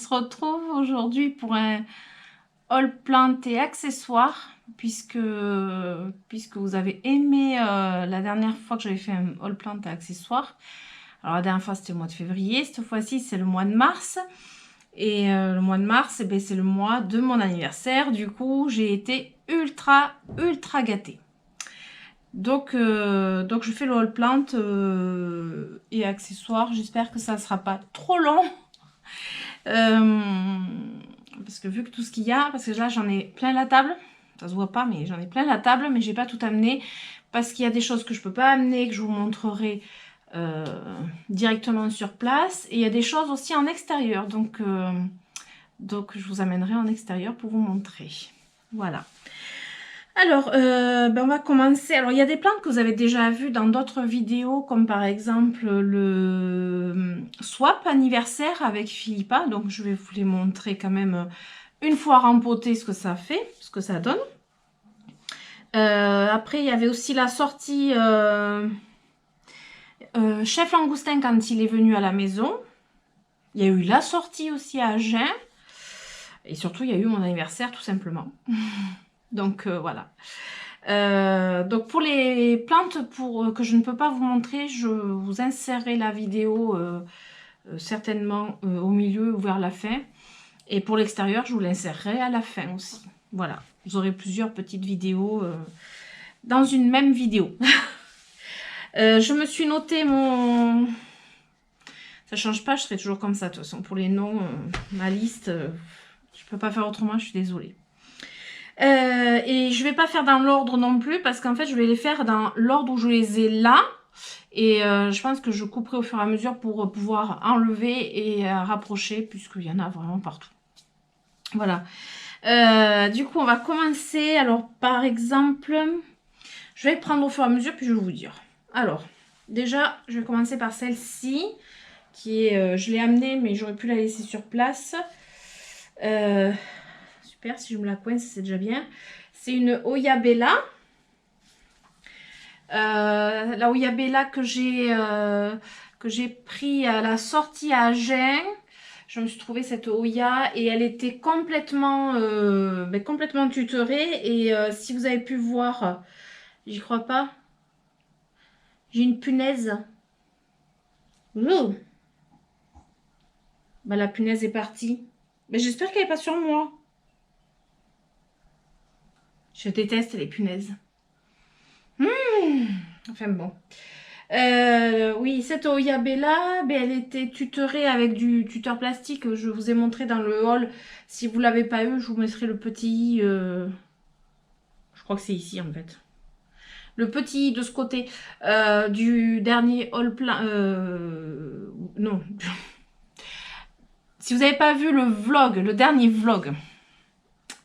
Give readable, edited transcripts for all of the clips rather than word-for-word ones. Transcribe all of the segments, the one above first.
se retrouve aujourd'hui pour un haul plantes et accessoires, puisque vous avez aimé la dernière fois que j'avais fait un haul plantes et accessoires. Alors la dernière fois c'était le mois de février, cette fois-ci c'est le mois de mars. Et le mois de mars, eh c'est le mois de mon anniversaire. Du coup, j'ai été ultra gâtée. Donc je fais le haul plantes et accessoires. J'espère que ça ne sera pas trop long. Parce que vu que tout ce qu'il y a, parce que là j'en ai plein la table. Ça se voit pas, mais j'en ai plein la table, mais j'ai pas tout amené. Parce qu'il y a des choses que je peux pas amener, que je vous montrerai directement sur place. Et il y a des choses aussi en extérieur. Donc je vous amènerai en extérieur pour vous montrer. Voilà. Alors, on va commencer. Alors, il y a des plantes que vous avez déjà vues dans d'autres vidéos, comme par exemple le swap anniversaire avec Philippa. Donc, je vais vous les montrer quand même une fois rempoté ce que ça fait, ce que ça donne. Après, il y avait aussi la sortie Chef Langoustin quand il est venu à la maison. Il y a eu la sortie aussi à Agen. Et surtout, il y a eu mon anniversaire, tout simplement. Donc, voilà. Donc, pour les plantes que je ne peux pas vous montrer, je vous insérerai la vidéo certainement au milieu ou vers la fin. Et pour l'extérieur, je vous l'insérerai à la fin aussi. Voilà. Vous aurez plusieurs petites vidéos dans une même vidéo. Je me suis noté mon... Ça change pas, je serai toujours comme ça. De toute façon, pour les noms, ma liste, je peux pas faire autrement, je suis désolée. Et je vais pas faire dans l'ordre non plus, parce qu'en fait, je vais les faire dans l'ordre où je les ai là. Et je pense que je couperai au fur et à mesure pour pouvoir enlever et rapprocher, puisqu'il y en a vraiment partout. Voilà. Du coup, on va commencer. Alors, par exemple, je vais prendre au fur et à mesure, puis je vais vous dire. Alors, déjà, je vais commencer par celle-ci, qui est, je l'ai amenée, mais j'aurais pu la laisser sur place. Super, si je me la coince, c'est déjà bien. C'est une Oyabella. La Oyabella que j'ai pris à la sortie à Agen. Je me suis trouvé cette Oya et elle était complètement, complètement tutorée. Et si vous avez pu voir, j'y crois pas, j'ai une punaise. Ouh. Bah, la punaise est partie. Mais j'espère qu'elle n'est pas sur moi. Je déteste les punaises. Enfin bon. Oui, cette Oyabella, elle était tutorée avec du tuteur plastique. Je vous ai montré dans le haul. Si vous ne l'avez pas eu, je vous mettrai le petit... je crois que c'est ici en fait. Le petit de ce côté du dernier haul plein... non. Si vous n'avez pas vu le vlog, le dernier vlog,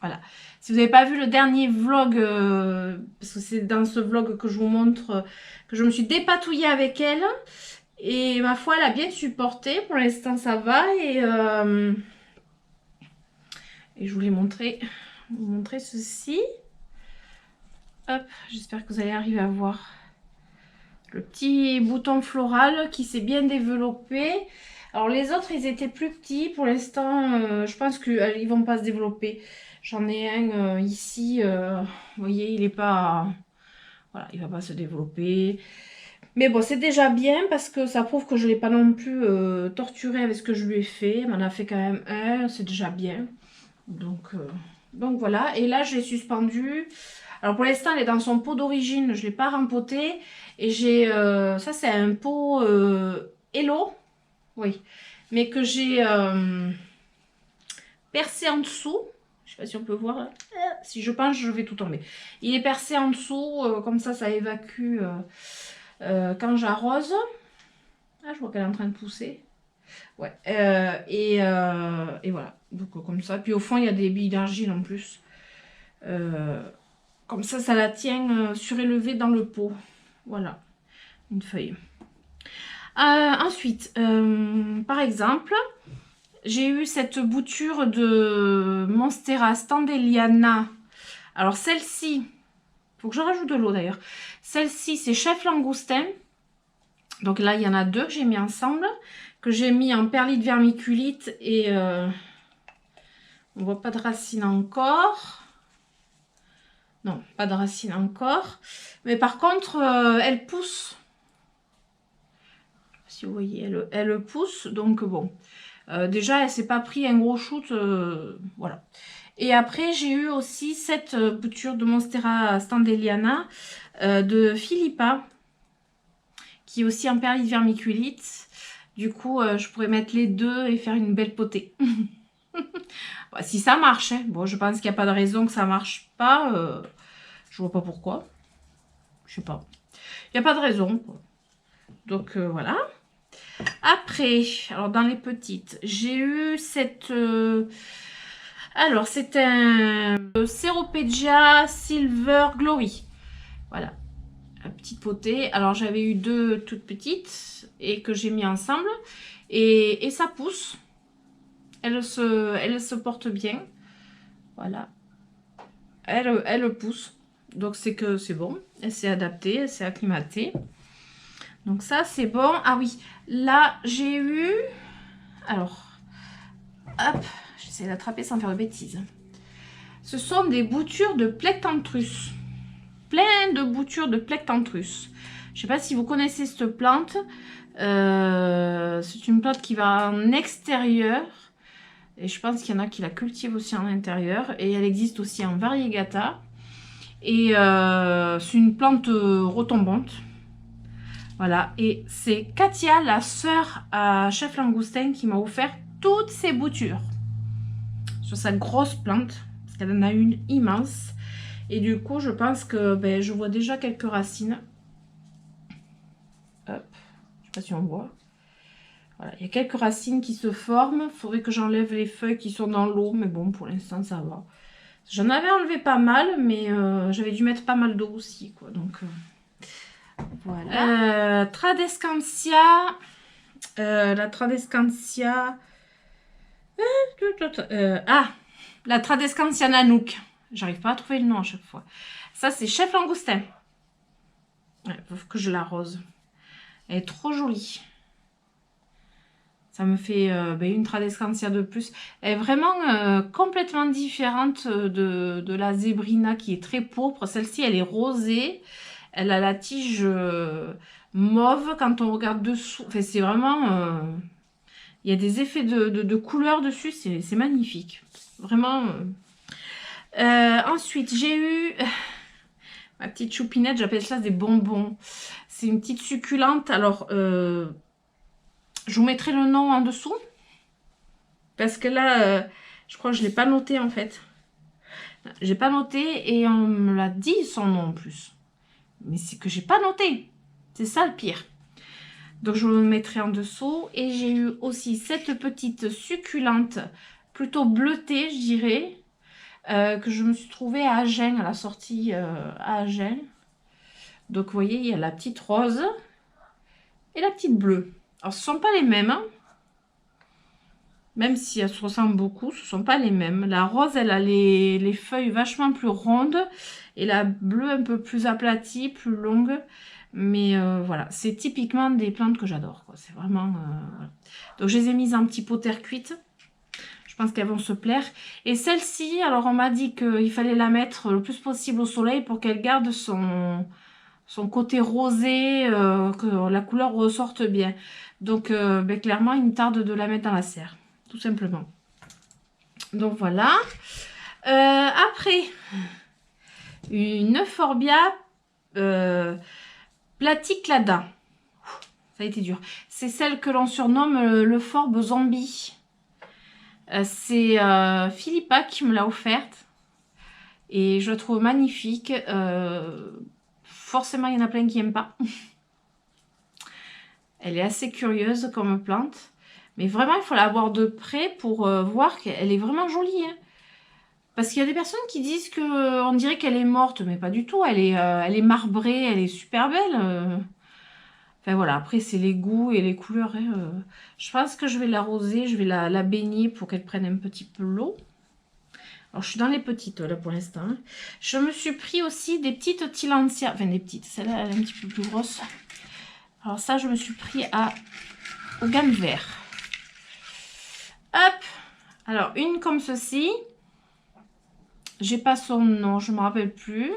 voilà. Si vous n'avez pas vu le dernier vlog, parce que c'est dans ce vlog que je vous montre que je me suis dépatouillée avec elle. Et ma foi, elle a bien supporté. Pour l'instant, ça va. Et je voulais vous montrer ceci. Hop, j'espère que vous allez arriver à voir le petit bouton floral qui s'est bien développé. Alors les autres, ils étaient plus petits. Pour l'instant, je pense qu'ils vont pas se développer. J'en ai un ici. Vous voyez, il est pas... Voilà, il va pas se développer. Mais bon, c'est déjà bien parce que ça prouve que je ne l'ai pas non plus torturé avec ce que je lui ai fait. Elle m'en a fait quand même un, c'est déjà bien. Donc voilà. Et là, je l'ai suspendu. Alors pour l'instant, elle est dans son pot d'origine. Je ne l'ai pas rempoté. Et j'ai... ça, c'est un pot Hello. Oui. Mais que j'ai percé en dessous. Je ne sais pas si on peut voir là. Si je penche, je vais tout tomber. Il est percé en dessous. Comme ça évacue... quand j'arrose. Ah, je vois qu'elle est en train de pousser. Ouais. Et voilà. Donc comme ça. Puis au fond, il y a des billes d'argile en plus. Comme ça la tient surélevée dans le pot. Voilà. Une feuille. Ensuite, par exemple, j'ai eu cette bouture de Monstera Standeliana. Alors celle-ci, faut que je rajoute de l'eau d'ailleurs. Celle-ci, c'est Chef Langoustin. Donc là, il y en a deux que j'ai mis ensemble, que j'ai mis en perlite vermiculite et On voit pas de racines encore. Non, pas de racines encore. Mais par contre, elle pousse. Si vous voyez, elle pousse. Donc bon, déjà, elle s'est pas pris un gros shoot. Voilà. Et après, j'ai eu aussi cette bouture de Monstera Standeliana de Philippa, qui est aussi en perlite vermiculite. Du coup, je pourrais mettre les deux et faire une belle potée. Bah, si ça marche, hein. Bon, je pense qu'il n'y a pas de raison que ça marche pas. Je vois pas pourquoi. Je sais pas. Il n'y a pas de raison, quoi. Donc, voilà. Après, alors dans les petites, j'ai eu cette... alors, c'est un Ceropegia Silver Glowy. Voilà. La petite potée. Alors, j'avais eu deux toutes petites et que j'ai mis ensemble. Et ça pousse. Elle se porte bien. Voilà. Elle pousse. Donc, c'est que c'est bon. Elle s'est adaptée, elle s'est acclimatée. Donc, ça, c'est bon. Ah oui, là, j'ai eu... Alors, hop, j'essaie d'attraper sans faire de bêtises. Ce sont des boutures de Plectantrus. Plein de boutures de Plectantrus. Je ne sais pas si vous connaissez cette plante. C'est une plante qui va en extérieur. Et je pense qu'il y en a qui la cultivent aussi en intérieur. Et elle existe aussi en variegata. Et c'est une plante retombante. Voilà. Et c'est Katia, la sœur à Chef Langoustin, qui m'a offert toutes ces boutures. Sur sa grosse plante. Parce qu'elle en a une immense. Et du coup, je pense que ben, je vois déjà quelques racines. Hop. Je sais pas si on voit. Voilà, il y a quelques racines qui se forment. Il faudrait que j'enlève les feuilles qui sont dans l'eau. Mais bon, pour l'instant, ça va. J'en avais enlevé pas mal, mais j'avais dû mettre pas mal d'eau aussi, quoi. Donc, voilà. Tradescantia. La Tradescantia... la Tradescantia Nanook. J'arrive pas à trouver le nom à chaque fois. Ça, c'est Chef Langoustin. Il faut que je l'arrose. Elle est trop jolie. Ça me fait une Tradescantia de plus. Elle est vraiment complètement différente de la Zébrina qui est très pourpre. Celle-ci, elle est rosée. Elle a la tige mauve quand on regarde dessous. Enfin, c'est vraiment... il y a des effets de couleur dessus. C'est magnifique. Vraiment... ensuite, j'ai eu ma petite choupinette, j'appelle ça des bonbons. C'est une petite succulente. Alors, je vous mettrai le nom en dessous. Parce que là, je crois que je ne l'ai pas noté en fait. J'ai pas noté et on me l'a dit son nom en plus. Mais c'est que j'ai pas noté. C'est ça le pire. Donc, je vous le mettrai en dessous. Et j'ai eu aussi cette petite succulente, plutôt bleutée, je dirais. Que je me suis trouvée à Agen, à la sortie à Agen. Donc, vous voyez, il y a la petite rose et la petite bleue. Alors, ce ne sont pas les mêmes. Hein. Même si elles se ressemblent beaucoup, ce ne sont pas les mêmes. La rose, elle a les feuilles vachement plus rondes. Et la bleue, un peu plus aplatie, plus longue. Mais voilà, c'est typiquement des plantes que j'adore. C'est vraiment... voilà. Donc, je les ai mises en petit pot terre cuite. Je pense qu'elles vont se plaire. Et celle-ci, alors on m'a dit qu'il fallait la mettre le plus possible au soleil pour qu'elle garde son côté rosé, que la couleur ressorte bien. Donc clairement, il me tarde de la mettre dans la serre, tout simplement. Donc voilà. Après, une Euphorbia platyclada. Ça a été dur. C'est celle que l'on surnomme le forbe zombie. C'est Philippa qui me l'a offerte et je la trouve magnifique. Forcément, il y en a plein qui n'aiment pas. Elle est assez curieuse comme plante, mais vraiment, il faut la voir de près pour voir qu'elle est vraiment jolie. Hein. Parce qu'il y a des personnes qui disent qu'on dirait qu'elle est morte, mais pas du tout. Elle est marbrée, elle est super belle. Enfin voilà, après c'est les goûts et les couleurs. Hein. Je pense que je vais l'arroser, je vais la baigner pour qu'elle prenne un petit peu l'eau. Alors je suis dans les petites là pour l'instant. Hein. Je me suis pris aussi des petites Tillandsia, enfin des petites, celle-là elle est un petit peu plus grosse. Alors ça je me suis pris au gamme vert. Hop, alors une comme ceci. J'ai pas son nom, je me rappelle plus.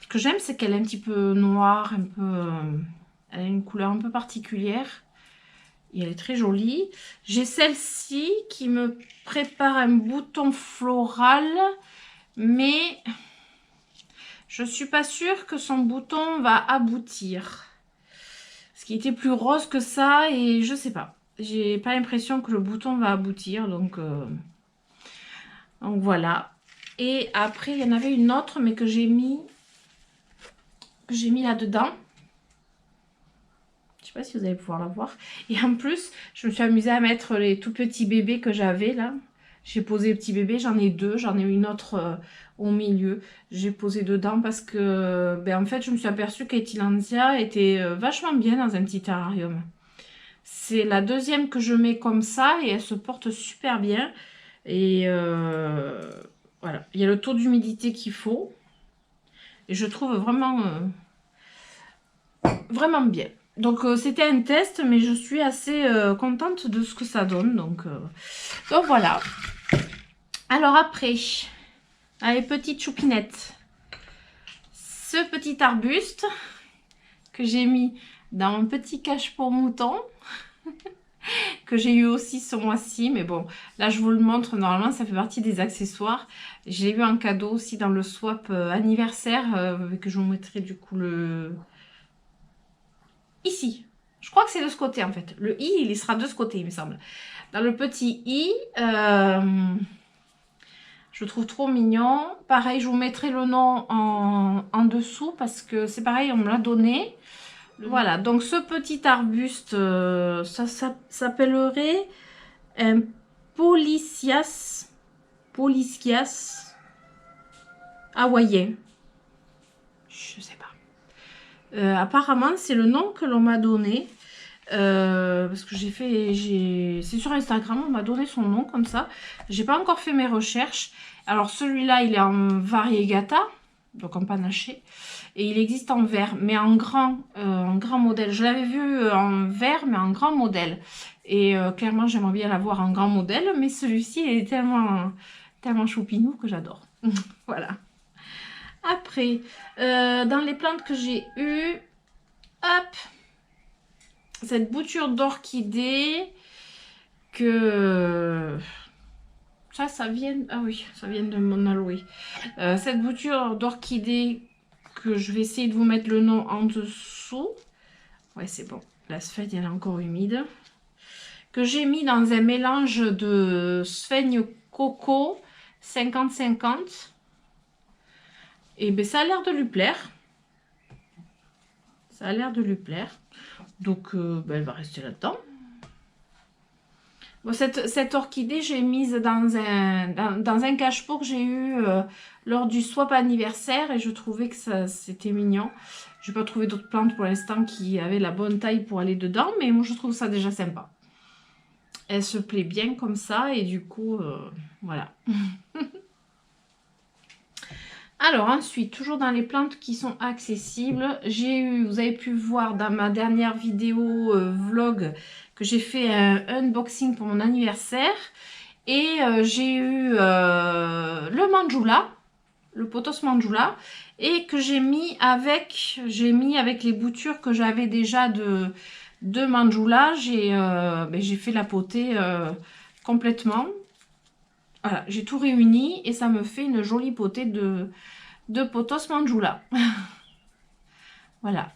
Ce que j'aime, c'est qu'elle est un petit peu noire, un peu... elle a une couleur un peu particulière. Et elle est très jolie. J'ai celle-ci qui me prépare un bouton floral. Mais je suis pas sûre que son bouton va aboutir. Parce qu'il était plus rose que ça et je sais pas. J'ai pas l'impression que le bouton va aboutir. Donc voilà. Et après, il y en avait une autre, mais que j'ai mis là-dedans. Je sais pas si vous allez pouvoir la voir. Et en plus, je me suis amusée à mettre les tout petits bébés que j'avais là. J'ai posé les petits bébés, j'en ai deux. J'en ai une autre au milieu. J'ai posé dedans parce que, ben, en fait, je me suis aperçue qu'Etilandia était vachement bien dans un petit terrarium. C'est la deuxième que je mets comme ça et elle se porte super bien. Et voilà, il y a le taux d'humidité qu'il faut. Et je trouve vraiment, vraiment bien. Donc c'était un test, mais je suis assez contente de ce que ça donne. Donc voilà. Alors après, allez, petite choupinette. Ce petit arbuste que j'ai mis dans un petit cache pour mouton. Que j'ai eu aussi ce mois-ci, mais bon, là je vous le montre, normalement ça fait partie des accessoires. J'ai eu un cadeau aussi dans le swap anniversaire, que je vous mettrai du coup ici. Je crois que c'est de ce côté en fait. Le i, il sera de ce côté, il me semble. Dans le petit i, je le trouve trop mignon. Pareil, je vous mettrai le nom en dessous parce que c'est pareil, on me l'a donné. Voilà, donc ce petit arbuste, ça s'appellerait un Policias hawaïen. Je sais pas. Apparemment, c'est le nom que l'on m'a donné. Parce que c'est sur Instagram, on m'a donné son nom comme ça. J'ai pas encore fait mes recherches. Alors celui-là, il est en variegata, donc en panaché. Et il existe en vert, mais en grand modèle. Je l'avais vu en vert, mais en grand modèle. Et clairement, j'aimerais bien l'avoir en grand modèle, mais celui-ci est tellement choupinou que j'adore. Voilà. Après, dans les plantes que j'ai eues, hop, cette bouture d'orchidée que... Ça vient... Ah oui, ça vient de mon aloe. Cette bouture d'orchidée que je vais essayer de vous mettre le nom en dessous. Ouais, c'est bon. La sphène, elle est encore humide. Que j'ai mis dans un mélange de sphène coco 50-50. Et ben ça a l'air de lui plaire. Ça a l'air de lui plaire. Donc, ben, elle va rester là-dedans. Bon, cette orchidée, j'ai mise dans un cache-pot que j'ai eu lors du swap anniversaire et je trouvais que c'était mignon. Je n'ai pas trouvé d'autres plantes pour l'instant qui avaient la bonne taille pour aller dedans, mais moi je trouve ça déjà sympa. Elle se plaît bien comme ça et du coup, voilà. Alors ensuite, toujours dans les plantes qui sont accessibles, vous avez pu voir dans ma dernière vidéo vlog que j'ai fait un unboxing pour mon anniversaire. Et j'ai eu le Manjula, le pothos Manjula, et que j'ai mis avec les boutures que j'avais déjà de Manjula. J'ai fait la potée complètement. Voilà, j'ai tout réuni et ça me fait une jolie potée de pothos Manjula. Voilà.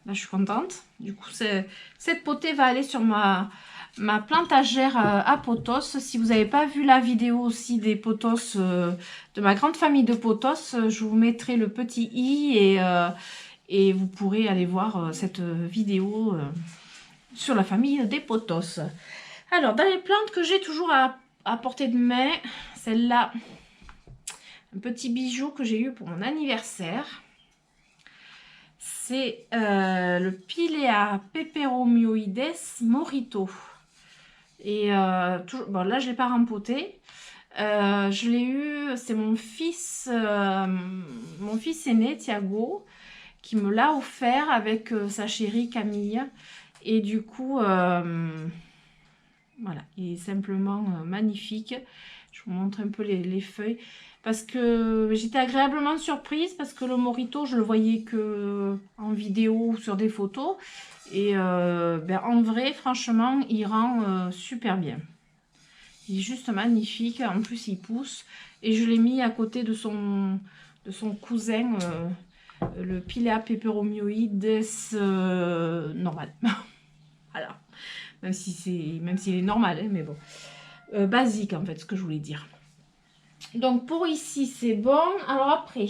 Là, je suis contente. Du coup, cette potée va aller sur ma plantagère à pothos. Si vous n'avez pas vu la vidéo aussi des pothos, de ma grande famille de pothos, je vous mettrai le petit i et vous pourrez aller voir cette vidéo sur la famille des pothos. Alors, dans les plantes que j'ai toujours à portée de main, celle-là, un petit bijou que j'ai eu pour mon anniversaire. C'est le Pilea peperomioides morito. Et bon, là, je ne l'ai pas rempoté. Je l'ai eu, c'est mon fils aîné, Thiago, qui me l'a offert avec sa chérie Camille. Et du coup, voilà, il est simplement magnifique. Je vous montre un peu les feuilles. Parce que j'étais agréablement surprise parce que le Morito, je le voyais que en vidéo ou sur des photos. Et en vrai, franchement, il rend super bien. Il est juste magnifique. En plus, il pousse. Et je l'ai mis à côté de son cousin, le Pilea peperomioides normal. Voilà. Même s'il est normal, hein, mais bon. Basique, en fait, ce que je voulais dire. Donc, pour ici, c'est bon. Alors après,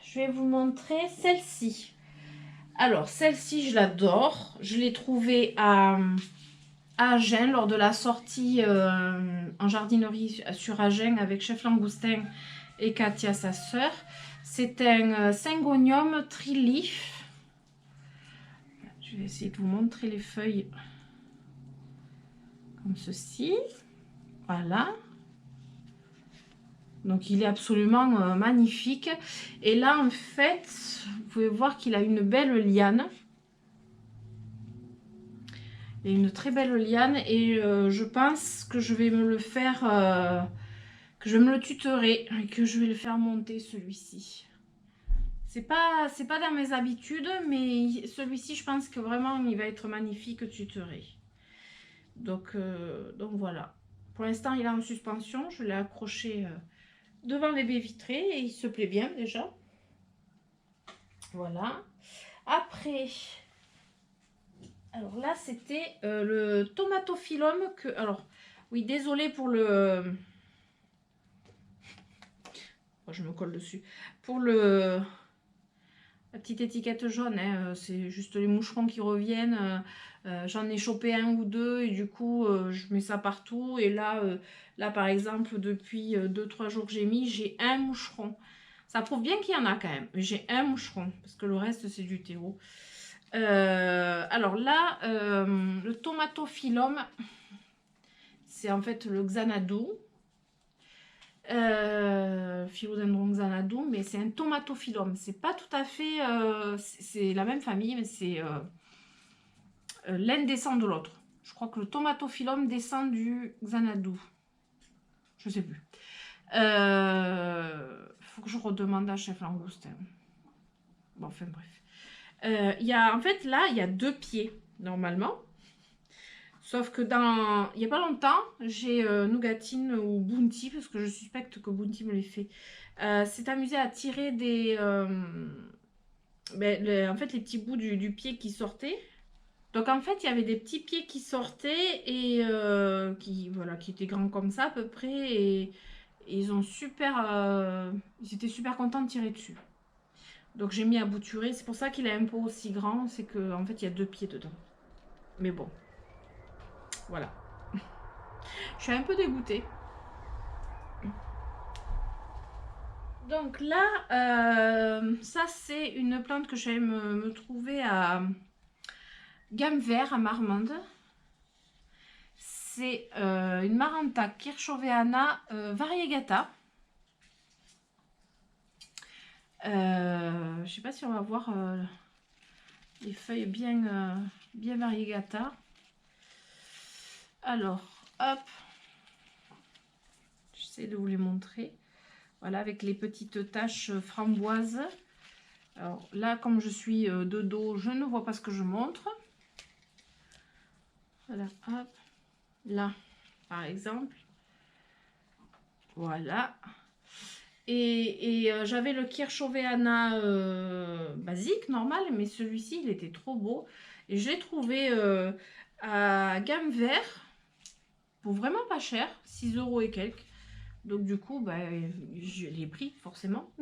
je vais vous montrer celle-ci. Alors, celle-ci, je l'adore. Je l'ai trouvée à Agen lors de la sortie en jardinerie sur Agen avec Chef Langoustin et Katia, sa sœur. C'est un Syngonium Tri-Leaf. Je vais essayer de vous montrer les feuilles comme ceci. Voilà. Donc, il est absolument magnifique. Et là, en fait, vous pouvez voir qu'il a une belle liane. Il a une très belle liane. Et je pense que je vais me le faire... que je vais me le tutorer. Et que je vais le faire monter, celui-ci. C'est pas dans mes habitudes. Mais celui-ci, je pense que vraiment, il va être magnifique tutoré. Donc voilà. Pour l'instant, il est en suspension. Je l'ai accroché... devant les baies vitrées et il se plaît bien déjà. Voilà. Après, alors là c'était le tomatophyllum que, alors oui, désolé pour le, oh, je me colle dessus, pour le la petite étiquette jaune, hein, c'est juste les moucherons qui reviennent. J'en ai chopé un ou deux et du coup je mets ça partout. Et là, là par exemple, depuis 2-3 jours que j'ai mis, j'ai un moucheron. Ça prouve bien qu'il y en a quand même. J'ai un moucheron parce que le reste c'est du terreau. Alors là, le tomatophyllum, c'est en fait le Xanadu. Philodendron Xanadu, mais c'est un tomatophyllum. C'est pas tout à fait... c'est la même famille, mais c'est... l'un descend de l'autre. Je crois que le tomatophyllum descend du Xanadu. Je sais plus. Faut que je redemande à Chef Langoustin. Bon, enfin bref. En fait, là, il y a 2 pieds, normalement. Sauf que il n'y a pas longtemps, j'ai Nougatine ou Bounty, parce que je suspecte que Bounty me l'ait fait, s'est amusé à tirer des... en fait, les petits bouts du pied qui sortaient. Donc en fait, il y avait des petits pieds qui sortaient et qui étaient grands comme ça à peu près. Et ils ont ils étaient super contents de tirer dessus. Donc j'ai mis à bouturer. C'est pour ça qu'il est un peu aussi grand. C'est qu'en fait, il y a 2 pieds dedans. Mais bon. Voilà. Je suis un peu dégoûtée. Donc là, ça c'est une plante que j'allais me trouver à Gamme Vert à Marmande. C'est une Maranta Kirchoveana variegata. Je sais pas si on va voir les feuilles bien variegata. Alors, hop, j'essaie de vous les montrer. Voilà, avec les petites taches framboises. Alors là, comme je suis de dos, je ne vois pas ce que je montre. Voilà, hop, là, par exemple. Voilà. Et j'avais le Kirchoveana basique, normal, mais celui-ci, il était trop beau. Et je l'ai trouvé à Gamme Vert, pour vraiment pas cher, 6 € et quelques. Donc du coup, je l'ai pris, forcément.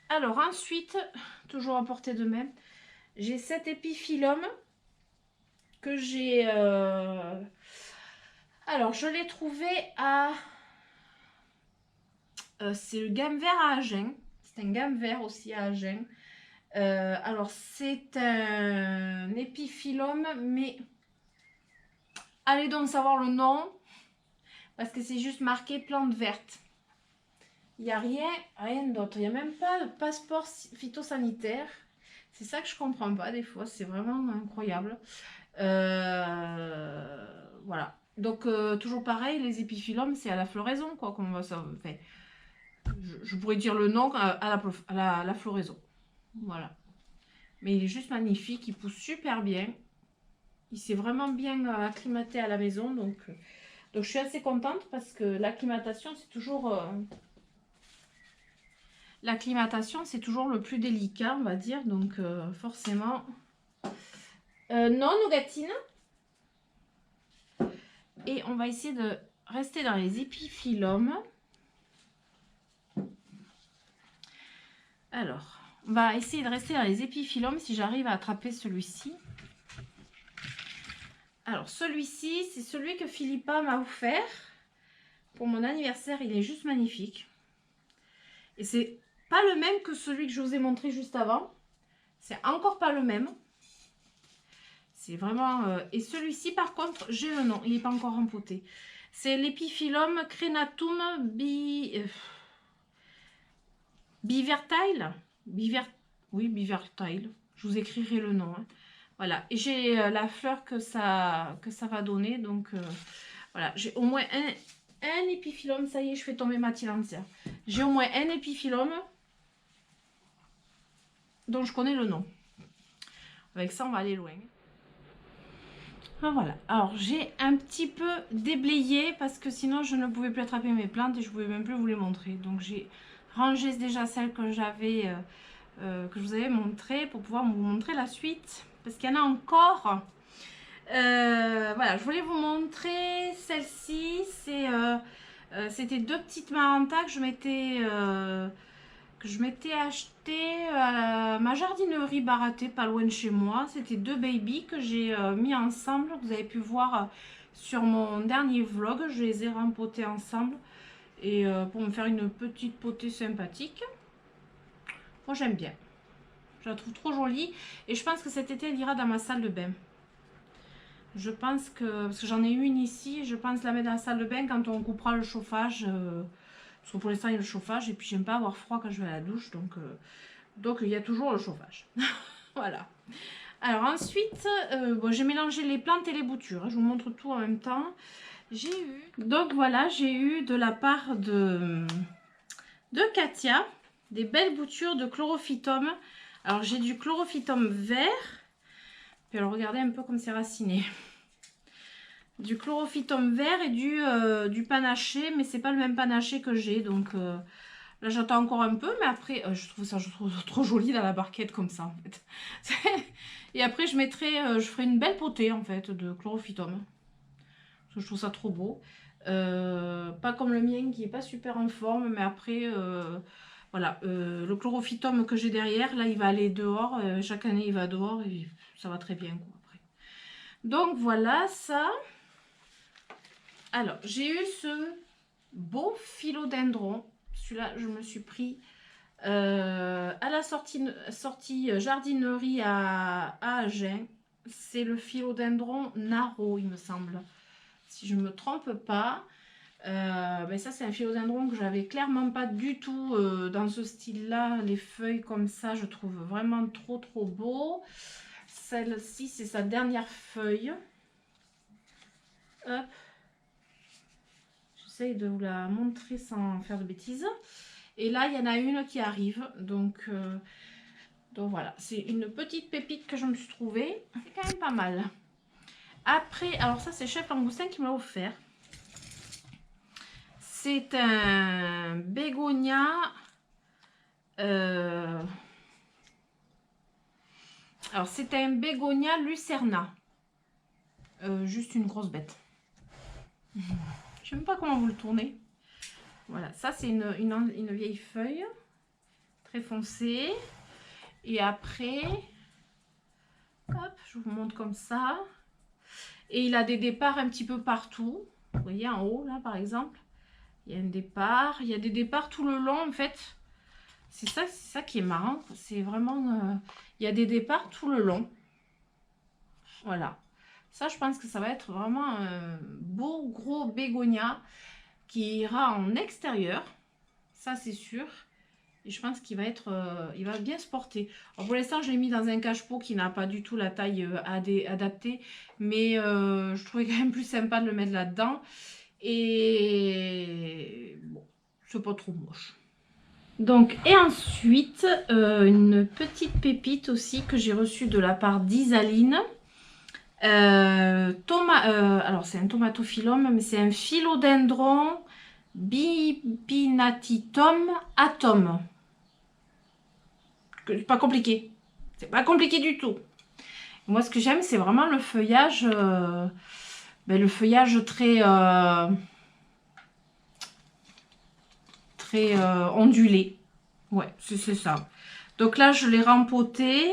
Alors ensuite, toujours à portée de main, j'ai cet épiphyllum que j'ai... Alors, je l'ai trouvé à... c'est le Gamme Vert à Agen. C'est un Gamme Vert aussi à Agen. Alors, c'est un épiphyllum, mais... Allez donc savoir le nom, parce que c'est juste marqué plante verte. Il n'y a rien d'autre. Il n'y a même pas de passeport phytosanitaire. C'est ça que je comprends pas des fois. C'est vraiment incroyable. Voilà. Donc, toujours pareil, les épiphyllums, c'est à la floraison, quoi. Comment ça, enfin, je pourrais dire le nom à la floraison. Voilà. Mais il est juste magnifique, il pousse super bien. Il s'est vraiment bien acclimaté à la maison, donc je suis assez contente parce que l'acclimatation, c'est toujours... l'acclimatation, c'est toujours le plus délicat, on va dire. Donc, forcément... non, Nougatine. Et on va essayer de rester dans les épiphyllums. Alors, on va essayer de rester dans les épiphyllums si j'arrive à attraper celui-ci. Alors, celui-ci, c'est celui que Philippa m'a offert pour mon anniversaire. Il est juste magnifique. Et c'est pas le même que celui que je vous ai montré juste avant. C'est encore pas le même. C'est vraiment... Et celui-ci, par contre, j'ai le nom. Il n'est pas encore empoté. C'est l'Epiphyllum crenatum bivertile. Oui, bivertile. Je vous écrirai le nom. Hein. Voilà. Et j'ai la fleur que ça va donner. Donc, voilà. J'ai au moins un épiphyllum. Ça y est, je fais tomber ma tilantia. J'ai au moins un épiphyllum dont je connais le nom. Avec ça, on va aller loin. Ah, voilà, alors j'ai un petit peu déblayé parce que sinon je ne pouvais plus attraper mes plantes et je ne pouvais même plus vous les montrer. Donc j'ai rangé déjà celles que j'avais, que je vous avais montrées pour pouvoir vous montrer la suite. Parce qu'il y en a encore. Voilà, je voulais vous montrer celle-ci. C'était deux petites marantas que je m'étais acheté à ma jardinerie Baraté, pas loin de chez moi. C'était deux babies que j'ai mis ensemble. Vous avez pu voir sur mon dernier vlog. Je les ai rempotés ensemble. Et pour me faire une petite potée sympathique. Moi, j'aime bien. Je la trouve trop jolie. Et je pense que cet été, elle ira dans ma salle de bain. Je pense que... Parce que j'en ai une ici. Je pense la mettre dans la salle de bain quand on coupera le chauffage. Parce que pour l'instant, il y a le chauffage. Et puis, j'aime pas avoir froid quand je vais à la douche. Donc il y a toujours le chauffage. Voilà. Alors, ensuite, bon, j'ai mélangé les plantes et les boutures. Hein. Je vous montre tout en même temps. Donc, voilà, j'ai eu de la part de Katia des belles boutures de chlorophytum. Alors, j'ai du chlorophytum vert. Puis, alors, regardez un peu comme c'est raciné. Du chlorophytum vert et du panaché, mais c'est pas le même panaché que j'ai, donc là j'attends encore un peu, mais après je trouve ça trop joli dans la barquette comme ça en fait. Et après je ferai une belle potée en fait de chlorophytum, parce que je trouve ça trop beau. Pas comme le mien qui est pas super en forme, mais après voilà, le chlorophytum que j'ai derrière, là il va aller dehors, chaque année il va dehors et ça va très bien quoi après. Donc voilà ça. Alors, j'ai eu ce beau philodendron. Celui-là, je me suis pris à la sortie jardinerie à Agen. C'est le philodendron Naro, il me semble. Si je ne me trompe pas. Mais ça, c'est un philodendron que j'avais clairement pas du tout dans ce style-là. Les feuilles comme ça, je trouve vraiment trop beau. Celle-ci, c'est sa dernière feuille. Hop. J'essaye de vous la montrer sans faire de bêtises. Et là, il y en a une qui arrive. Donc voilà, c'est une petite pépite que je me suis trouvée. C'est quand même pas mal. Après, alors ça, c'est Chef Langoustin qui me l'a offert. C'est un bégonia. Alors, c'est un bégonia lucerna. Juste une grosse bête. Je sais même pas comment vous le tournez. Voilà, ça c'est une vieille feuille. Très foncée. Et après, hop, je vous montre comme ça. Et il a des départs un petit peu partout. Vous voyez en haut, là, par exemple. Il y a un départ. Il y a des départs tout le long, en fait. C'est ça qui est marrant. C'est vraiment... il y a des départs tout le long. Voilà. Ça, je pense que ça va être vraiment un beau, gros bégonia qui ira en extérieur. Ça, c'est sûr. Et je pense qu'il va il va bien se porter. Alors pour l'instant, je l'ai mis dans un cache-pot qui n'a pas du tout la taille adaptée. Mais je trouvais quand même plus sympa de le mettre là-dedans. Et bon, c'est pas trop moche. Donc, et ensuite, une petite pépite aussi que j'ai reçue de la part d'Isaline. Alors, c'est un tomatophyllum, mais c'est un philodendron bipinatitum atom. C'est pas compliqué. C'est pas compliqué du tout. Moi, ce que j'aime, c'est vraiment le feuillage. Le feuillage très ondulé. Ouais, c'est ça. Donc là, je l'ai rempoté.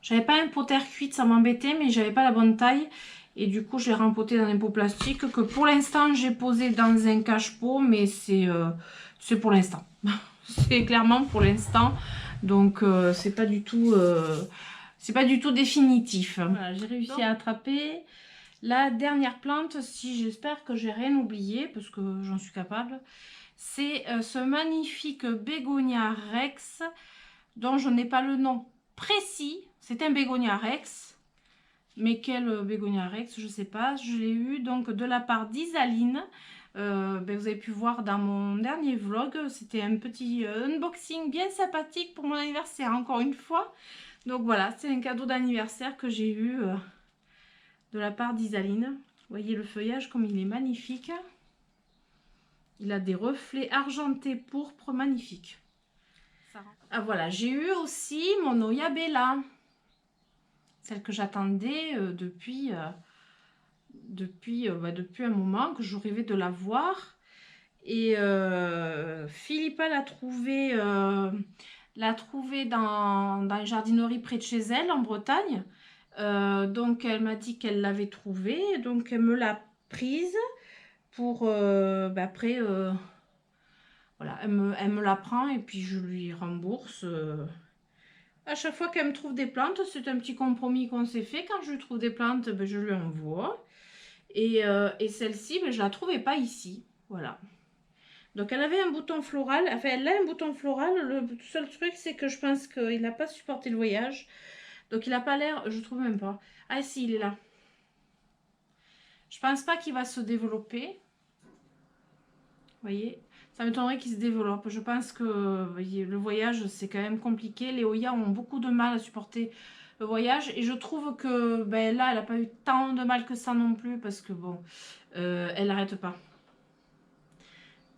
J'avais pas un pot terre cuite, ça m'embêtait, mais j'avais pas la bonne taille. Et du coup, je l'ai rempoté dans un pot plastique que pour l'instant, j'ai posé dans un cache-pot, mais c'est pour l'instant. C'est clairement pour l'instant. Donc, c'est pas du tout définitif. Voilà, j'ai réussi à attraper la dernière plante. Si j'espère que j'ai rien oublié, parce que j'en suis capable. C'est ce magnifique Bégonia Rex, dont je n'ai pas le nom précis. C'est un Bégonia Rex. Mais quel Bégonia Rex, je ne sais pas. Je l'ai eu donc de la part d'Isaline. Vous avez pu voir dans mon dernier vlog. C'était un petit unboxing bien sympathique pour mon anniversaire, encore une fois. Donc voilà, c'est un cadeau d'anniversaire que j'ai eu de la part d'Isaline. Vous voyez le feuillage comme il est magnifique. Il a des reflets argentés pourpre magnifiques. Ah voilà, j'ai eu aussi mon Oyabella. Celle que j'attendais depuis un moment, que je rêvais de la voir. Et Philippa l'a trouvée dans une jardinerie près de chez elle, en Bretagne. Donc elle m'a dit qu'elle l'avait trouvée. Donc elle me l'a prise pour après... voilà, elle me la prend et puis je lui rembourse. À chaque fois qu'elle me trouve des plantes, c'est un petit compromis qu'on s'est fait. Quand je lui trouve des plantes, je lui envoie. Et celle-ci, je ne la trouvais pas ici. Voilà. Donc elle avait un bouton floral. Enfin, elle a un bouton floral. Le seul truc, c'est que je pense qu'il n'a pas supporté le voyage. Donc il n'a pas l'air, je trouve même pas. Ah si, il est là. Je pense pas qu'il va se développer. Vous voyez, ça m'étonnerait qu'il se développe. Je pense que le voyage, c'est quand même compliqué. Les Oya ont beaucoup de mal à supporter le voyage. Et je trouve que là, elle n'a pas eu tant de mal que ça non plus. Parce que bon, elle n'arrête pas.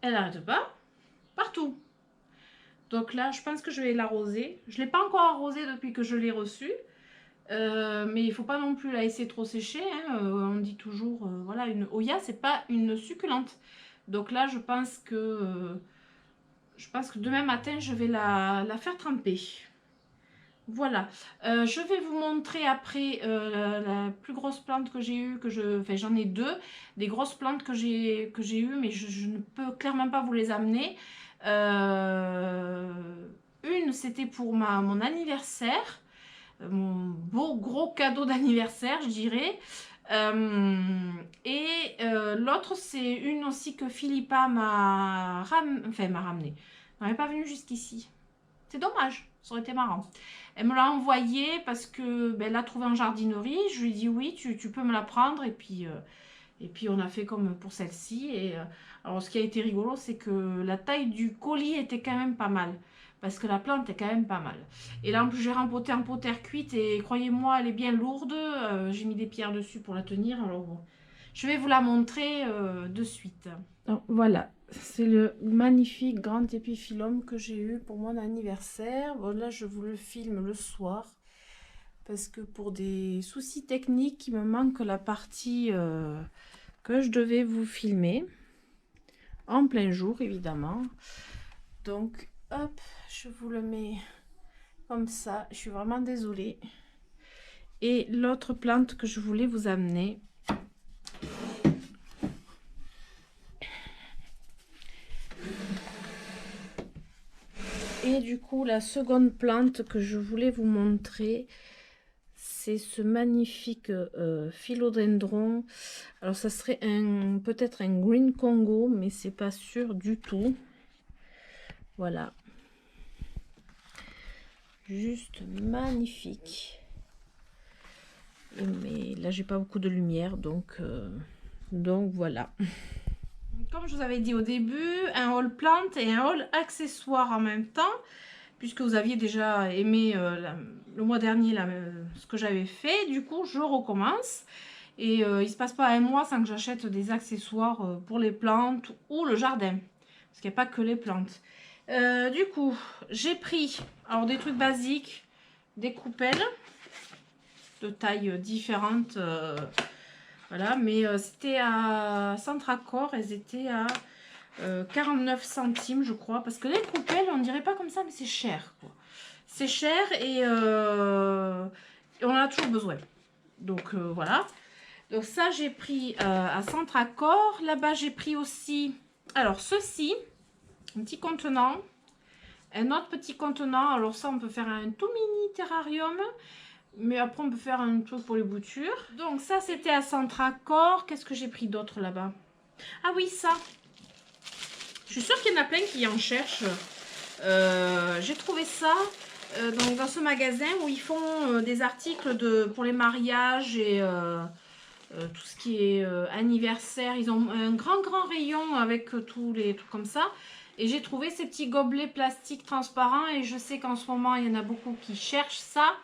Elle n'arrête pas. Partout. Donc là, je pense que je vais l'arroser. Je ne l'ai pas encore arrosée depuis que je l'ai reçue. Mais il ne faut pas non plus la laisser trop sécher. Hein. On dit toujours, voilà, une Oya, c'est pas une succulente. Donc là, je pense que demain matin, je vais la faire tremper. Voilà. Je vais vous montrer après la plus grosse plante que j'ai eue. Enfin, j'en ai deux. Des grosses plantes que j'ai eues, mais je ne peux clairement pas vous les amener. Une, c'était pour mon anniversaire. Mon beau gros cadeau d'anniversaire, je dirais. L'autre, c'est une aussi que Philippa m'a ramenée. Elle n'est pas venue jusqu'ici. C'est dommage, ça aurait été marrant. Elle me l'a envoyée parce que elle l'a trouvée en jardinerie. Je lui ai dit oui, tu peux me la prendre. Et puis on a fait comme pour celle-ci. Alors ce qui a été rigolo, c'est que la taille du colis était quand même pas mal. Parce que la plante est quand même pas mal. Et là, en plus, j'ai rempoté en pot terre cuite. Et croyez-moi, elle est bien lourde. J'ai mis des pierres dessus pour la tenir. Alors bon, je vais vous la montrer de suite. Donc, voilà, c'est le magnifique grand épiphyllum que j'ai eu pour mon anniversaire. Bon, là, je vous le filme le soir. Parce que pour des soucis techniques, il me manque la partie que je devais vous filmer. En plein jour, évidemment. Donc, hop, je vous le mets comme ça. Je suis vraiment désolée. Et l'autre plante que je voulais vous amener. Et du coup, la seconde plante que je voulais vous montrer, c'est ce magnifique philodendron. Alors, ça serait peut-être un Green Congo, mais c'est pas sûr du tout. Voilà. Juste magnifique. Mais là, j'ai pas beaucoup de lumière, donc voilà. Comme je vous avais dit au début, un haul plante et un haul accessoire en même temps, puisque vous aviez déjà aimé le mois dernier ce que j'avais fait. Du coup, je recommence. Et il se passe pas un mois sans que j'achète des accessoires pour les plantes ou le jardin. Parce qu'il n'y a pas que les plantes. Du coup, j'ai pris alors des trucs basiques, des coupelles de tailles différentes. Voilà, mais c'était à Centracor, elles étaient à 49 centimes, je crois. Parce que les coupelles, on dirait pas comme ça, mais c'est cher, quoi. C'est cher et on en a toujours besoin. Donc voilà. Donc ça, j'ai pris à Centracor. Là-bas, j'ai pris aussi, alors ceci, un petit contenant. Un autre petit contenant. Alors ça, on peut faire un tout mini terrarium. Mais après, on peut faire un truc pour les boutures. Donc ça, c'était à Centracor. Qu'est-ce que j'ai pris d'autre là-bas? Ah oui, ça. Je suis sûre qu'il y en a plein qui en cherchent. J'ai trouvé ça donc dans ce magasin où ils font des articles pour les mariages et tout ce qui est anniversaire. Ils ont un grand rayon avec tous les trucs comme ça. Et j'ai trouvé ces petits gobelets plastiques transparents. Et je sais qu'en ce moment, il y en a beaucoup qui cherchent ça.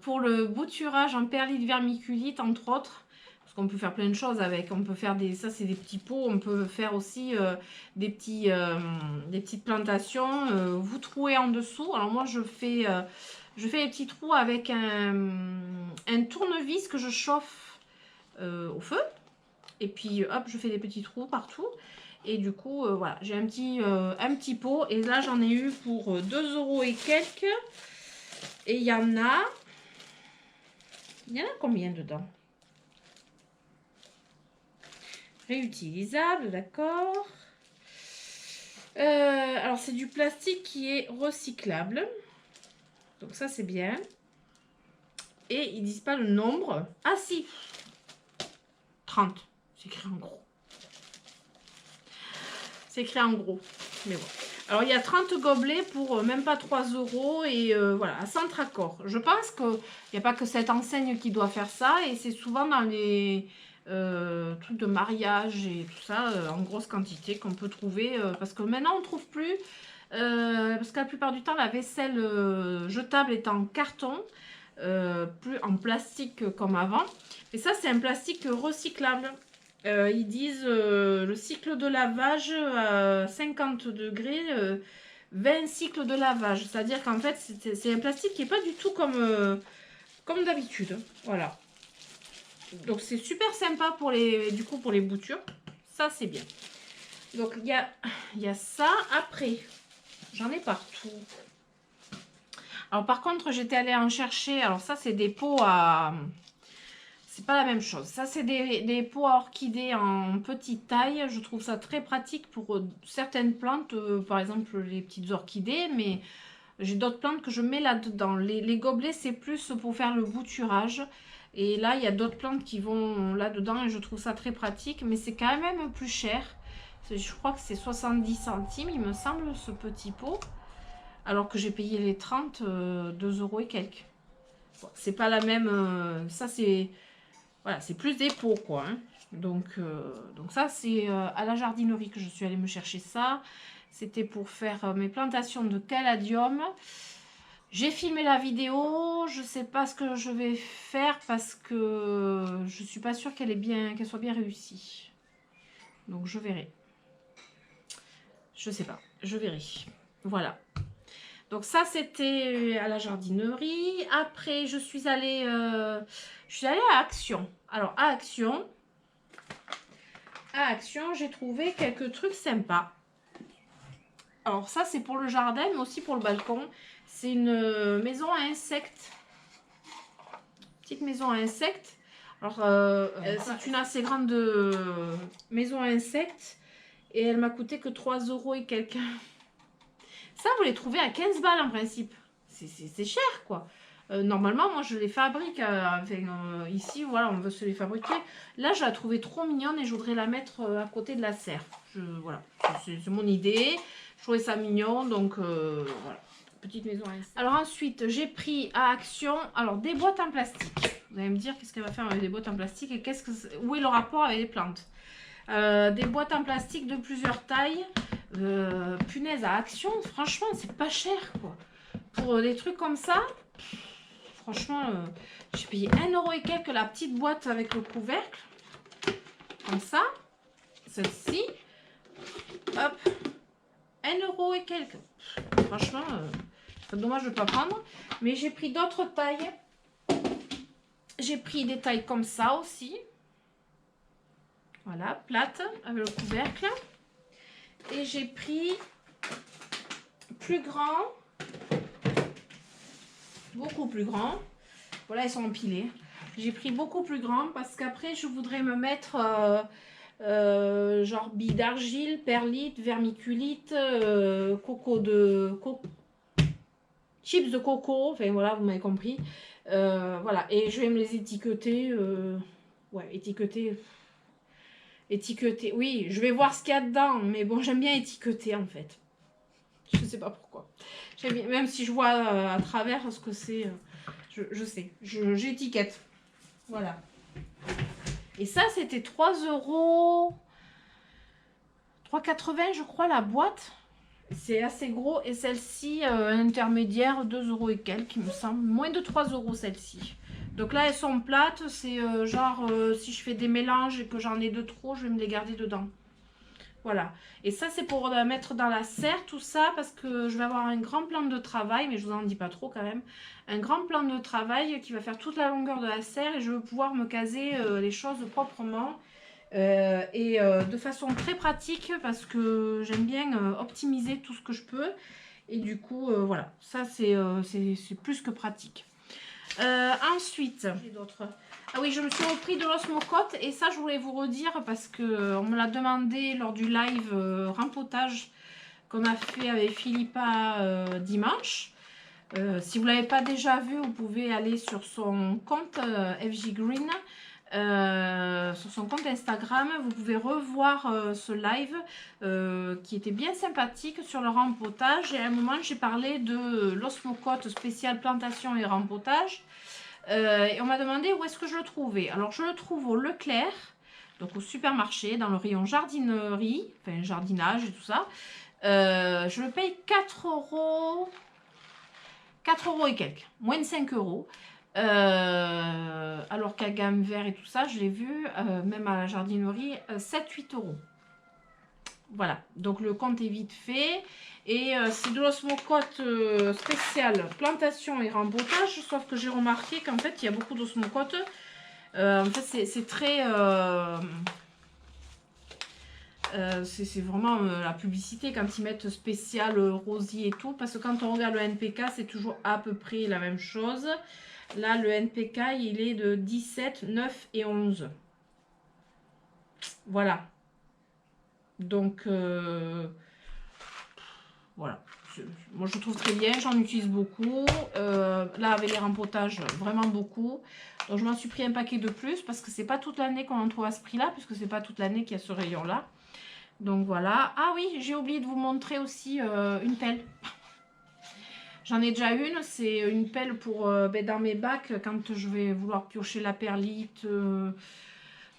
Pour le bouturage en perlite vermiculite, entre autres. Parce qu'on peut faire plein de choses avec. On peut faire ça c'est des petits pots. On peut faire aussi des petites plantations. Vous trouez en dessous. Alors moi, je fais les petits trous avec un tournevis que je chauffe au feu. Et puis hop, je fais des petits trous partout. Et du coup, voilà, j'ai un petit pot. Et là, j'en ai eu pour 2 € et quelques. Et il y en a combien dedans? Réutilisable, d'accord. Alors, c'est du plastique qui est recyclable. Donc ça, c'est bien. Et ils disent pas le nombre. Ah si, 30. C'est écrit en gros. C'est écrit en gros. Mais bon. Alors, il y a 30 gobelets pour même pas 3 € et voilà, à Centracor. Je pense qu'il n'y a pas que cette enseigne qui doit faire ça et c'est souvent dans les trucs de mariage et tout ça, en grosse quantité qu'on peut trouver. Parce que maintenant, on ne trouve plus. Parce que la plupart du temps, la vaisselle jetable est en carton, plus en plastique comme avant. Et ça, c'est un plastique recyclable. Ils disent le cycle de lavage à 50 degrés, 20 cycles de lavage. C'est-à-dire qu'en fait, c'est un plastique qui n'est pas du tout comme d'habitude. Voilà. Donc, c'est super sympa pour les boutures. Ça, c'est bien. Donc, il y a ça. Après, j'en ai partout. Alors, par contre, j'étais allée en chercher. Alors, ça, c'est des pots à... C'est pas la même chose. Ça, c'est des pots à orchidées en petite taille. Je trouve ça très pratique pour certaines plantes. Par exemple, les petites orchidées. Mais j'ai d'autres plantes que je mets là-dedans. Les gobelets, c'est plus pour faire le bouturage. Et là, il y a d'autres plantes qui vont là-dedans. Et je trouve ça très pratique. Mais c'est quand même plus cher. Je crois que c'est 70 centimes, il me semble, ce petit pot. Alors que j'ai payé les 30, 2 € et quelques. Bon, c'est pas la même... ça, c'est... Voilà, c'est plus des pots, quoi. Hein. Donc ça, c'est à la jardinerie que je suis allée me chercher ça. C'était pour faire mes plantations de caladium. J'ai filmé la vidéo. Je sais pas ce que je vais faire parce que je suis pas sûre qu'elle soit bien réussie. Donc, je verrai. Je sais pas. Je verrai. Voilà. Donc ça, c'était à la jardinerie. Après, je suis allée à Action. Alors, à Action, j'ai trouvé quelques trucs sympas. Alors ça, c'est pour le jardin, mais aussi pour le balcon. C'est une maison à insectes. Petite maison à insectes. Alors, c'est une assez grande maison à insectes. Et elle m'a coûté que 3 € et quelques. Ça, vous les trouvez à 15 balles en principe. C'est cher, quoi. Normalement, moi, je les fabrique. Ici, voilà, on veut se les fabriquer. Là, je la trouvais trop mignonne et je voudrais la mettre à côté de la serre. Voilà, c'est mon idée. Je trouvais ça mignon, donc voilà. petite maison à insectes. Alors ensuite, j'ai pris à Action, alors des boîtes en plastique. Vous allez me dire qu'est-ce qu'elle va faire avec des boîtes en plastique et où est le rapport avec les plantes. Des boîtes en plastique de plusieurs tailles. Punaise, à Action, franchement, c'est pas cher, quoi. Pour des trucs comme ça, franchement, j'ai payé 1 € et quelques la petite boîte avec le couvercle. Comme ça. Celle-ci. Hop. 1 € et quelques. Franchement, c'est dommage de ne pas prendre. Mais j'ai pris d'autres tailles. J'ai pris des tailles comme ça aussi. Voilà, plate, avec le couvercle. Et j'ai pris plus grand. Beaucoup plus grand. Voilà, ils sont empilés. J'ai pris beaucoup plus grand parce qu'après, je voudrais me mettre genre billes d'argile, perlite, vermiculite, chips de coco. Enfin, voilà, vous m'avez compris. Voilà, et je vais me les étiqueter. Ouais, étiqueter. Étiqueter. Oui, je vais voir ce qu'il y a dedans. Mais bon, j'aime bien étiqueter en fait. Je sais pas pourquoi. Même si je vois à travers ce que c'est, je sais. J'étiquette. Voilà. Et ça, c'était 3 €. 3,80 je crois la boîte. C'est assez gros. Et celle-ci, intermédiaire, 2 € et quelques, il me semble. Moins de 3 € celle-ci. Donc là, elles sont plates. C'est genre, si je fais des mélanges et que j'en ai de trop, je vais me les garder dedans. Voilà. Et ça, c'est pour mettre dans la serre, tout ça, parce que je vais avoir un grand plan de travail, mais je vous en dis pas trop quand même. Un grand plan de travail qui va faire toute la longueur de la serre et je vais pouvoir me caser les choses proprement de façon très pratique parce que j'aime bien optimiser tout ce que je peux. Et du coup, voilà, ça c'est plus que pratique. Ensuite, j'ai d'autres. Ah oui, je me suis repris de l'osmocote et ça je voulais vous redire parce que on me l'a demandé lors du live rempotage qu'on a fait avec Philippa dimanche. Si vous ne l'avez pas déjà vu, vous pouvez aller sur son compte FJ Green, sur son compte Instagram. Vous pouvez revoir ce live qui était bien sympathique sur le rempotage. Et à un moment, j'ai parlé de l'osmocote spéciale plantation et rempotage. Et on m'a demandé où est-ce que je le trouvais. Alors, je le trouve au Leclerc, donc au supermarché, dans le rayon jardinerie, enfin jardinage et tout ça. Je le paye 4 €. 4 € et quelques, moins de 5 €. Alors qu'à gamme vert et tout ça, je l'ai vu, même à la jardinerie, 7-8 €. Voilà, donc le compte est vite fait. Et c'est de l'osmocote spéciale plantation et rempotage, sauf que j'ai remarqué qu'en fait, il y a beaucoup d'osmocote. En fait, c'est très... c'est vraiment la publicité quand ils mettent spécial rosier et tout, parce que quand on regarde le NPK, c'est toujours à peu près la même chose. Là, le NPK, il est de 17, 9 et 11. Voilà. Donc, voilà. Moi, je trouve très bien. J'en utilise beaucoup. Là, avec les rempotages, vraiment beaucoup. Donc, je m'en suis pris un paquet de plus, parce que c'est pas toute l'année qu'on en trouve à ce prix-là, puisque c'est pas toute l'année qu'il y a ce rayon-là. Donc, voilà. Ah oui, j'ai oublié de vous montrer aussi une pelle. J'en ai déjà une, c'est une pelle pour dans mes bacs quand je vais vouloir piocher la perlite,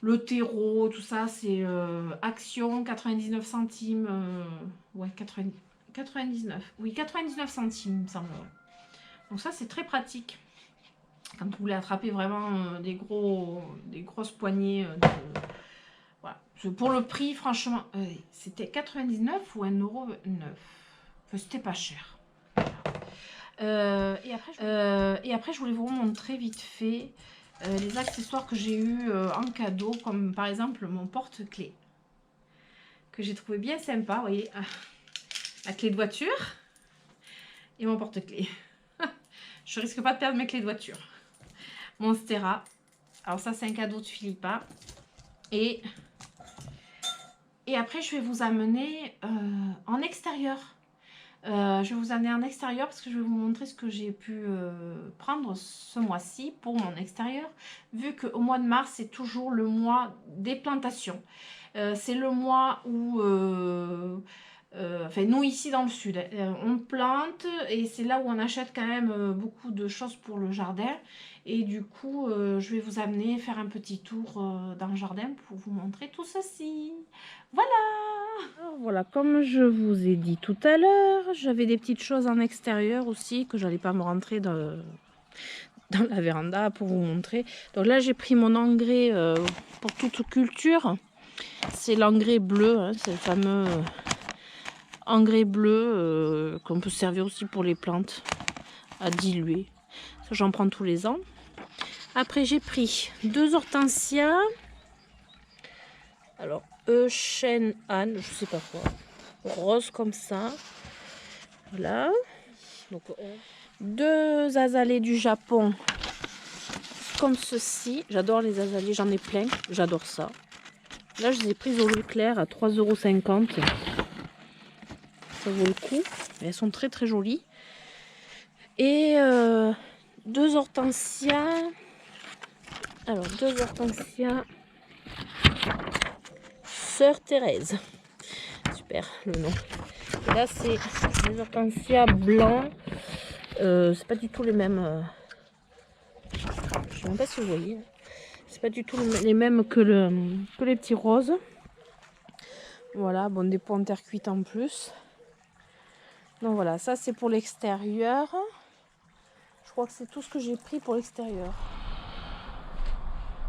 le terreau, tout ça. C'est Action, 99 centimes. Ouais, 99. Oui, 99 centimes, il me semble. Ouais. Donc ça, c'est très pratique. Quand vous voulez attraper vraiment des grosses poignées. Voilà. Pour le prix, franchement, c'était 99 ou 1,09 €. Enfin, c'était pas cher. Et après, je voulais vous montrer vite fait les accessoires que j'ai eu en cadeau, comme par exemple mon porte-clés, que j'ai trouvé bien sympa, vous voyez, la clé de voiture et mon porte-clés. Je risque pas de perdre mes clés de voiture. Monstera. Alors ça, c'est un cadeau de Philippa. Et après, je vais vous amener en extérieur. Je vais vous amener en extérieur parce que je vais vous montrer ce que j'ai pu prendre ce mois-ci pour mon extérieur. Vu qu'au mois de mars, c'est toujours le mois des plantations. C'est le mois où Enfin, nous ici dans le sud, on plante et c'est là où on achète quand même beaucoup de choses pour le jardin. Et du coup, je vais vous amener faire un petit tour dans le jardin pour vous montrer tout ceci. Voilà! Alors voilà, comme je vous ai dit tout à l'heure, j'avais des petites choses en extérieur aussi que j'allais pas me rentrer dans la véranda pour vous montrer. Donc là, j'ai pris mon engrais pour toute culture. C'est l'engrais bleu, hein, c'est le fameux engrais bleu qu'on peut servir aussi pour les plantes à diluer. Ça, j'en prends tous les ans. Après, j'ai pris 2 hortensias. Alors, chêne Anne, je sais pas quoi. Rose comme ça. Voilà. Donc, 2 azalées du Japon. Comme ceci. J'adore les azalées, j'en ai plein. J'adore ça. Là, je les ai prises au Leclerc à 3,50 €. Ça vaut le coup. Elles sont très très jolies. Et 2 hortensias. Alors, 2 hortensias. Sœur Thérèse. Super le nom. Et là, c'est des hortensias blancs. C'est pas du tout les mêmes. Je sais même pas si vous voyez. C'est pas du tout les mêmes que les petits roses. Voilà, bon, des pommes de terre cuites en plus. Donc voilà, ça c'est pour l'extérieur. Je crois que c'est tout ce que j'ai pris pour l'extérieur.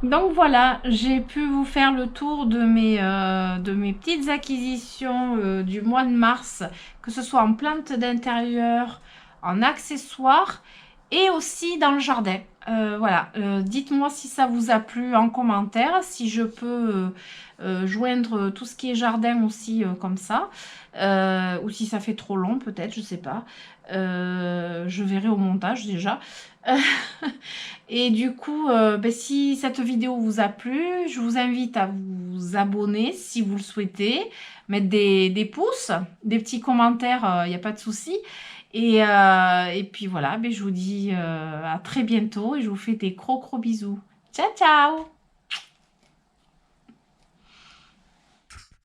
Donc voilà, j'ai pu vous faire le tour de mes petites acquisitions du mois de mars, que ce soit en plantes d'intérieur, en accessoires et aussi dans le jardin. Voilà, dites-moi si ça vous a plu en commentaire, si je peux joindre tout ce qui est jardin aussi comme ça, ou si ça fait trop long peut-être, je sais pas. Je verrai au montage déjà. Et du coup, si cette vidéo vous a plu, je vous invite à vous abonner si vous le souhaitez, mettre des pouces, des petits commentaires, il n'y a pas de souci. Et puis voilà, je vous dis à très bientôt et je vous fais des gros bisous. Ciao, ciao!